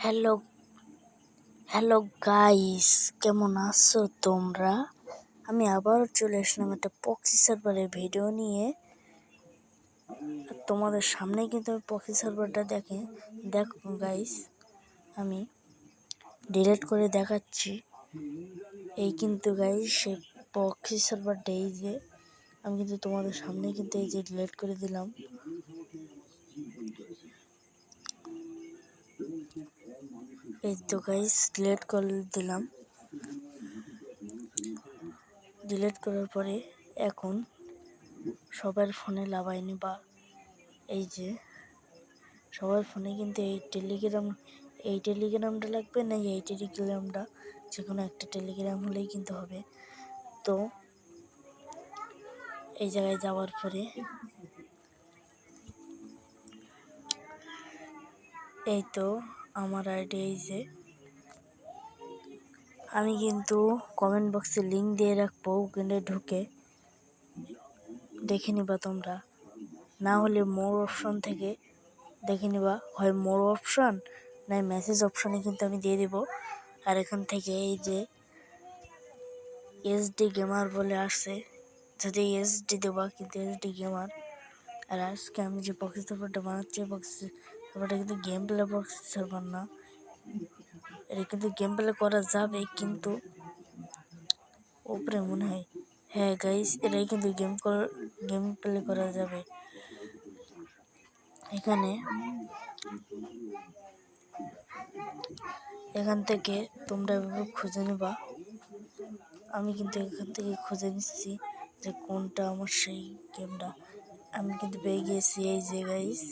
Hello hello guys, কেমন আছো তোমরা? আমি আবারও চলে আসলাম একটা পক্সি সার্ভারের ভিডিও নিয়ে। তোমাদের সামনে কিন্তু আমি পক্সি সার্ভারটা দেখো গাইস, আমি ডিলিট করে দেখাচ্ছি। এই কিন্তু গাইস সেই পক্সি সার্ভারটা, এই যে আমি কিন্তু তোমাদের সামনে কিন্তু এই যে ডিলিট করে দিলাম। এই তো গাইস ডিলিট করে দিলাম। ডিলিট করার পরে এখন সবার ফোনে লাগাই নিবা। এই যে সবার ফোনে কিন্তু এই টেলিগ্রামটা লাগবে, না এই টেলিগ্রামটা, যে কোনো একটা টেলিগ্রাম হলেই কিন্তু হবে। তো এই জায়গায় যাওয়ার পরে এই তো আমার আইডি, এই যে আমি কিন্তু কমেন্ট বক্সে লিঙ্ক দিয়ে রাখবো, ওখানে ঢুকে দেখে নিবা তোমরা, না হলে মোর অপশন থেকে দেখে নিবা, হয় মোর অপশন না মেসেজ অপশনে কিন্তু আমি দিয়ে দিব। আর এখান থেকে এই যে এসডি গেমার বলে আসছে, যদি এসডি দেবা, কিন্তু এসডি গেমার। আর আজকে আমি যে পক্সি সার্ভারটা বানাচ্ছি, পক্সি সার্ভারটা কিন্তু গেম প্লে পক্সি সার্ভার না। এটা কিন্তু গেম প্লে করা যাবে, কিন্তু ওপরে মনে হয়, হ্যাঁ গাইস, এটাই কিন্তু গেম প্লে করা যাবে। এখান থেকে তোমরা এভাবে খুঁজে নেবা। আমি কিন্তু এখান থেকে খুঁজে নিচ্ছি যে কোনটা আমার সেই গেমটা। আমি কিন্তু পেয়ে গিয়েছি, এই যে guys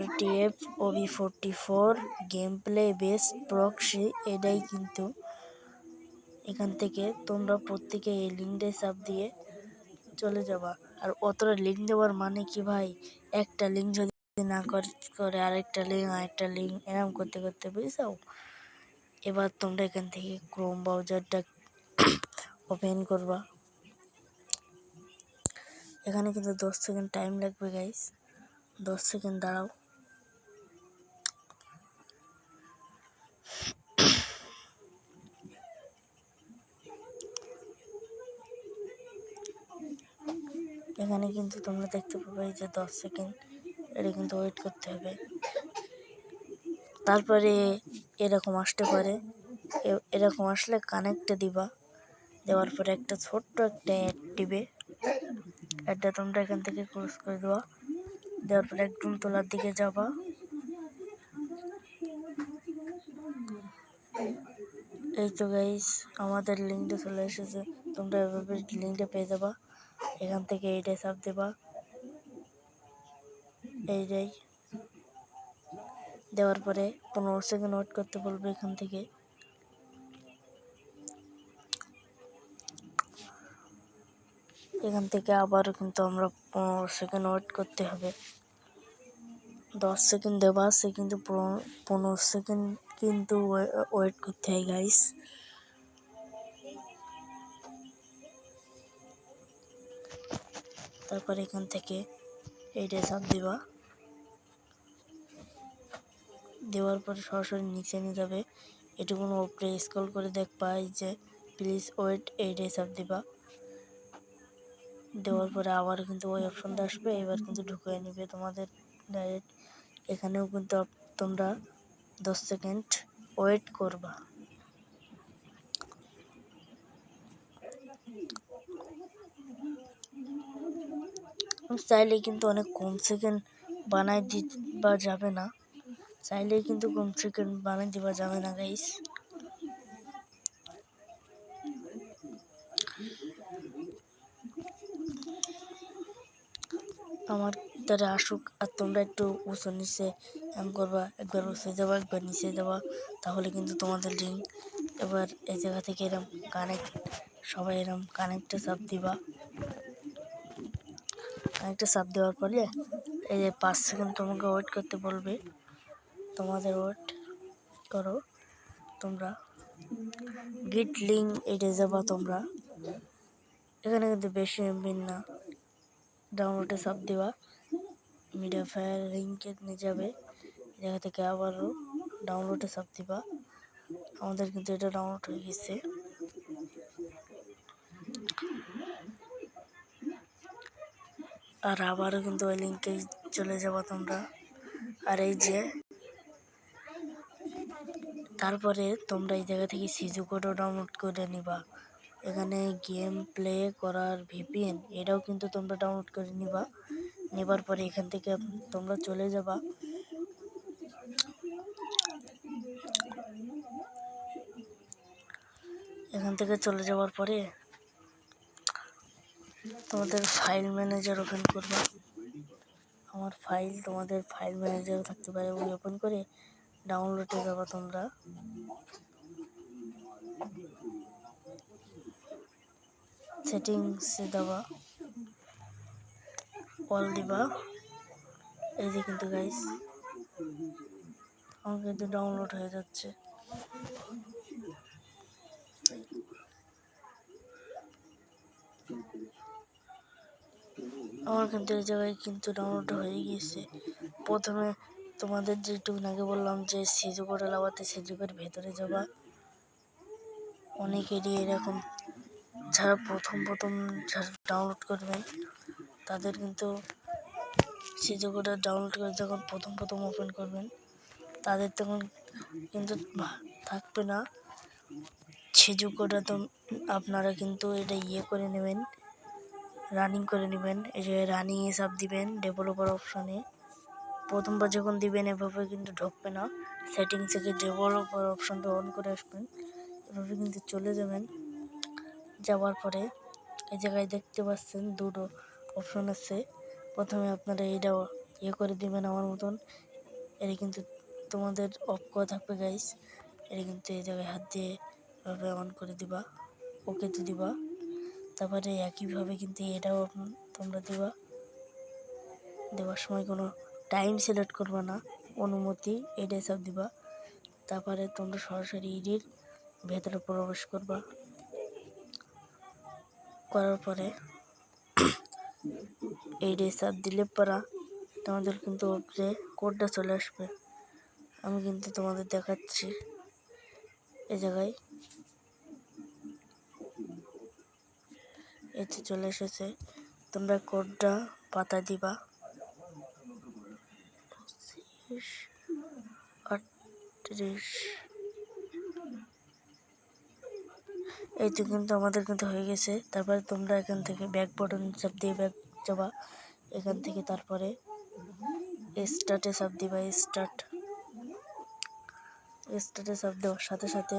RTF OB44 game play best proxy, এটাই কিন্তু। এখান থেকে তোমরা প্রত্যেকে এই লিঙ্কটায় চাপ দিয়ে চলে যাবা। আর অতটা লিঙ্ক দেওয়ার মানে কি ভাই, একটা লিঙ্ক যদি না করে আরেকটা লিঙ্ক এরকম করতে করতে বুঝছো। এবার তোমরা এখান থেকে ক্রোম ব্রাউজারটা ওপেন করবা। এখানে কিন্তু 10 সেকেন্ড টাইম লাগবে গাইস, 10 সেকেন্ড দাঁড়াও। এখানে কিন্তু তোমরা দেখতে পাবে যে 10 সেকেন্ড, এটা কিন্তু ওয়েট করতে হবে। তারপরে এরকম আসতে পারে, এরকম আসলে কানেক্টে দিবা। দেওয়ার পরে একটা ছোট্ট একটা অ্যাড দিবে, অ্যাডটা তোমরা এখান থেকে ক্লোজ করে দেওয়া। দেওয়ার পরে একদম তোলার দিকে যাবা। এই তো গাইস আমাদের লিঙ্কটা চলে এসেছে, তোমরা এভাবে লিঙ্কটা পেয়ে যাবা। এখান থেকে এইটাই চাপ দেবা, এইটাই দেওয়ার পরে 15 সেকেন্ড ওয়েট করতে বলবে। এখান থেকে আবারও কিন্তু আমরা 15 সেকেন্ড ওয়েট করতে হবে। 10 সেকেন্ড দেওয়া আছে, কিন্তু 15 সেকেন্ড কিন্তু ওয়েট করতে হয় গাইস। তারপর এখান থেকে এইটা চাপ দিবা। দেওয়ার পরে সরাসরি নিচে নিয়ে যাবে, এটুকুন উপরে স্ক্রল করে দেখবা, এই যে প্লিজ ওয়েট, এইটাই চাপ দিবা। দেওয়ার পরে আবার কিন্তু ওই অপশনটা আসবে, এবার কিন্তু ঢুকিয়ে নিবে তোমাদের ডাইরেক্ট। এখানেও কিন্তু তোমরা 10 সেকেন্ড ওয়েট করবা। চাইলে কিন্তু অনেক কম সেকেন্ড বানাই দিবা যাবে না, চাইলেই কিন্তু কম সেকেন্ড বানাই দিবা যাবে না গাইস। আমার দ্বারা আসুক, আর তোমরা একটু উঁচু নিচে এম করবা, একবার উঁচু দেওয়া একবার নিচে দেওয়া, তাহলে কিন্তু তোমাদের লিঙ্ক এবার এই জায়গা থেকে এরম কানেক্ট, সবাই এরম কানেক্টে চাপ দিবা। কানেক্টে চাপ দেওয়ার পরে এই যে 5 সেকেন্ড তোমাকে ওয়েট করতে বলবে, তোমাদের ওয়েট করো। তোমরা গেট লিঙ্ক এটা যাবা তোমরা, এখানে কিন্তু বেশি এমবি না, ডাউনলোডে চাপ দেওয়া, মিডিয়া ফায়ার লিঙ্কে নিয়ে যাবে। এই জায়গা থেকে আবারও ডাউনলোডে চাপ দিবা। আমাদের কিন্তু এটা ডাউনলোড হয়ে গেছে। আর আবারও কিন্তু ওই লিঙ্কে চলে যাবা তোমরা। আর এই যে তারপরে তোমরা এই জায়গা থেকে সিজু কোডও ডাউনলোড করে নিবা। এখানে গেম প্লে করার ভিপিএন এটাও কিন্তু তোমরা ডাউনলোড করে নিবা। নেবার পরে এখান থেকে তোমরা চলে যাবা এখান থেকে চলে যাওয়ার পরে তোমাদের ফাইল ম্যানেজার ওপেন করবা। আমার ফাইল তোমাদের ফাইল ম্যানেজার থাকতে পারে, ওই ওপেন করে ডাউনলোডে যাবা। তোমরা সেটিংসে দেবা, অল দিবা। এই যে কিন্তু গাইস আমার কিন্তু ডাউনলোড হয়ে যাচ্ছে। আমার কিন্তু এই জায়গায় কিন্তু ডাউনলোড হয়ে গিয়েছে। প্রথমে তোমাদের যেটুকু আগে বললাম যে সিজু করে লাগাতে সিজুকের ভেতরে যাবা। অনেকেরই এরকম যারা প্রথম যারা ডাউনলোড করবেন তাদের কিন্তু সিজু করে ডাউনলোড করে যখন প্রথম ওপেন করবেন তাদের তখন কিন্তু থাকবে না সিজু কোডটা। তো আপনারা কিন্তু এটা করে নেবেন, রানিং করে নেবেন। এই যে রানিং হিসাব দিবেন ডেভেলপার অপশনে। প্রথমবার যখন দিবেন এভাবে কিন্তু ঢুকবে না। সেটিংস থেকে ডেভেলপার অপশনটা অন করে আসবেন, এভাবে কিন্তু চলে যাবেন। যাওয়ার পরে এই জায়গায় দেখতে পাচ্ছেন দুটো অপশন আছে। প্রথমে আপনারা এইটা করে দিবেন আমার মতন। এটা কিন্তু তোমাদের অফ করা থাকবে গাইস। এটা কিন্তু এই জায়গায় হাত দিয়ে এভাবে অন করে দিবা, ওকেতে দিবা। তারপরে একইভাবে কিন্তু এটাও তোমরা দিবা। দেওয়ার সময় কোনো টাইম সিলেক্ট করবা না, অনুমতি এটাই সব দিবা। তারপরে তোমরা সরাসরি ইডির ভেতরে প্রবেশ করবা। করার পরে এইটাই সব দিলে পরা তোমাদের কিন্তু উপরে কোডটা চলে আসবে। আমি কিন্তু তোমাদের দেখাচ্ছি। এই জায়গায় এতে চলে এসেছে। তোমরা কোডটা পাতা দিবা 38। এই তো কিন্তু আমাদের কিন্তু হয়ে গেছে। তারপরে তোমরা এখান থেকে ব্যাক বাটন চাপ দিয়ে ব্যাক যাবা এখান থেকে। তারপরে স্টার্টে চাপ দিবা। স্টার্টে চাপ দেওয়ার সাথে সাথে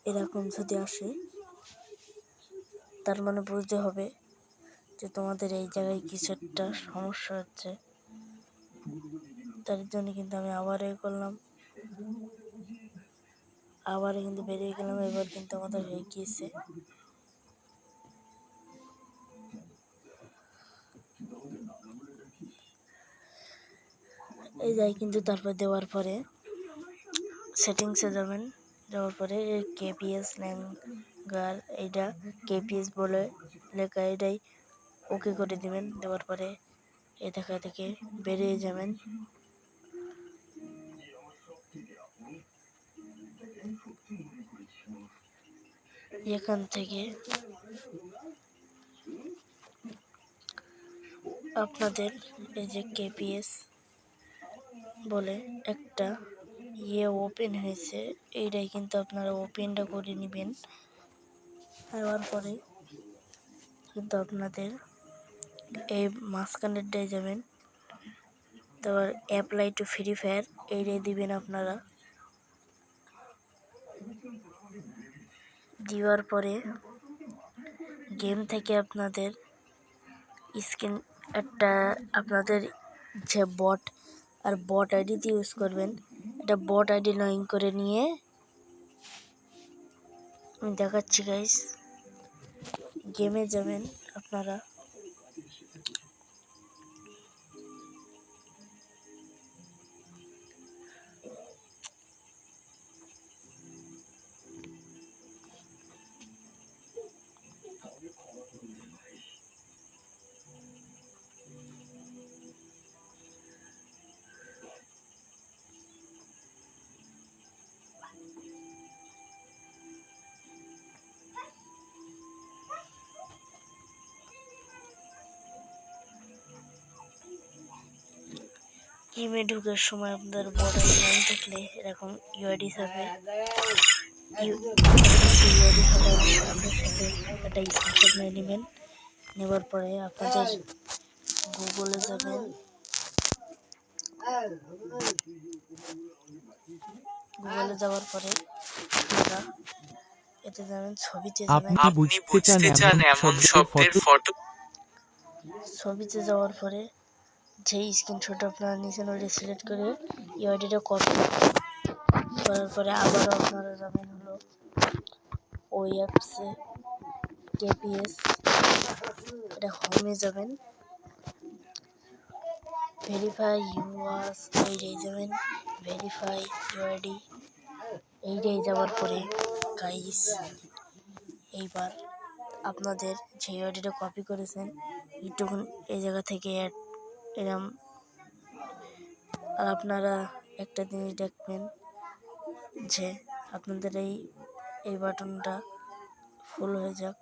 এরকম যদি আসে তার মানে বুঝতে হবে যে তোমাদের এই জায়গায় কিছু একটা সমস্যা হচ্ছে। তার জন্য কিন্তু আমি আবার করলাম, আবার কিন্তু বেরিয়ে গেলাম। এবার কিন্তু আমাদের হয়ে গিয়েছে। এই যাই কিন্তু তারপর দেওয়ার পরে সেটিংসে যাবেন। যাওয়ার পরে কেপিএস ল্যাঙ্গার এইটা কেপিএস বলে লেখা, এটাই ওকে করে দিবেন। দেওয়ার পরে এই দেখা থেকে বেরিয়ে যাবেন। এখান থেকে আপনাদের এই যে কেপিএস বলে একটা ওপেন হয়েছে, এইটাই কিন্তু আপনারা ওপেনটা করে নেবেন। নেওয়ার পরে কিন্তু আপনাদের এই মাঝখানেরটায় যাবেন। তারপর অ্যাপ্লাই টু ফ্রি ফায়ার এইটাই দিবেন আপনারা। দেওয়ার পরে গেম থেকে আপনাদের স্ক্রিন একটা আপনাদের যে বট আইডিতে ইউজ করবেন, এটা বট আইডি লগ ইন করে নিয়ে আমি দেখাচ্ছি গাইস। গেমে যাবেন আপনারা। গেমে ঢুকার সময় আপনাদের বর্ডার লাইন থাকলে এরকম ইউআইডি থাকবে। ইউআইডি থাকার সাথে সাথে একটা স্ক্রিনশট নিয়ে নেবেন। নেবার পরে আপনাদের গুগলে যাবেন, গুগলে যাওয়ার পরে আপনারা এতে যাবেন, ছবিতে যাবেন। আপনি বুঝতে চান এমন শব্দের ফটো। ছবিতে যাওয়ার পরে যে স্ক্রিনশট আপনারা নিয়েছেন ওইটা সিলেক্ট করে ইউআইডিটা কপি করার পরে আবারও আপনারা যাবেন হলো ওই অ্যাপসে, কেপিএস, এটা হোমে যাবেন, ভেরিফাই ইউআস এইটাই যাবেন, ভেরিফাই ইউআইডি এইটাই যাওয়ার পরে গাইস এইবার আপনাদের যে ইউআইডিটা কপি করেছেন এইটুকুন এই জায়গা থেকে এরম। আর আপনারা একটা জিনিস দেখবেন যে আপনাদের এই বাটনটা ফুল হয়ে যাক।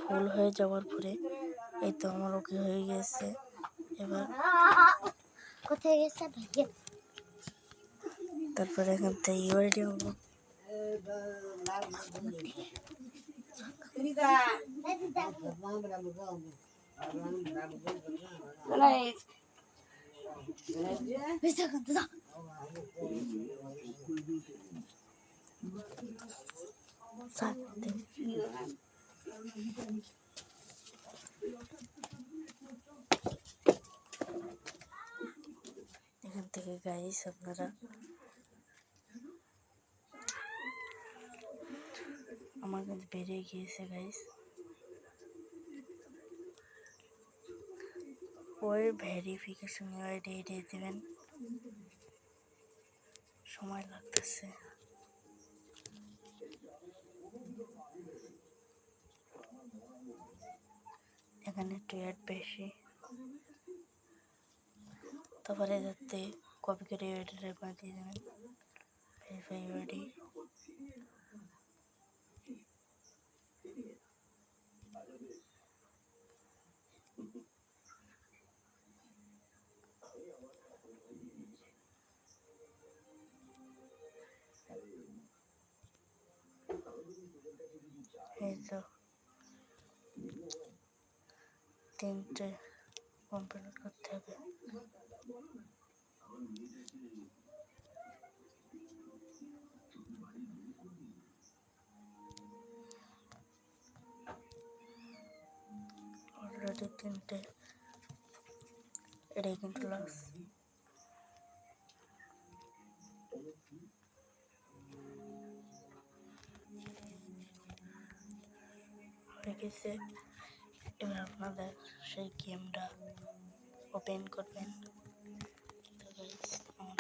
ফুল হয়ে যাওয়ার পরে এই তো আমার ওকে হয়ে গেছে। এবার কোথায় গেছে? তারপরে এখান থেকে ইউআইডি এখান থেকে গাইস আপনারা আমার কাছে বেরিয়ে গিয়েছে গাইস। ওর ভেরিফিকেশন ইউআইডি দিয়ে দেবেন, সময় লাগতেছে। এখানে একটু অ্যাড বেশি, তারপরে যাতে কপি করে ইউআইডিটা করে দিয়ে দেবেন, ভেরিফাই ইউআইডি। এই তো 3টে কমপ্লিট করতে হবে। অলরেডি 3টে, এটাই কিন্তু লাস্ট। হয়ে গেছে। এবার আপনাদের সেই গেমটা ওপেন করবেন। তো গাইস আমার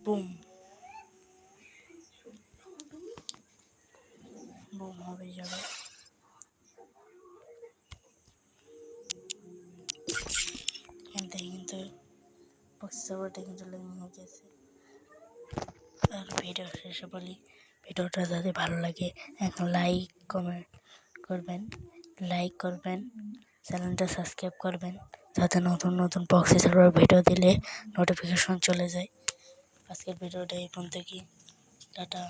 বুম বুম হবে যাবে। এখান থেকে কিন্তু বক্সটা কিন্তু লেগে গেছে। আর ভিডিও শেষে বলি, ভিডিওটা যাতে ভালো লাগে এখন লাইক কমেন্ট করবেন, লাইক করবেন, চ্যানেলটা সাবস্ক্রাইব করবেন যাতে নতুন নতুন বক্সে সার্ভার ভিডিও দিলে নোটিফিকেশন চলে যায়। আজকের ভিডিওটা এই পর্যন্ত কি, টাটা।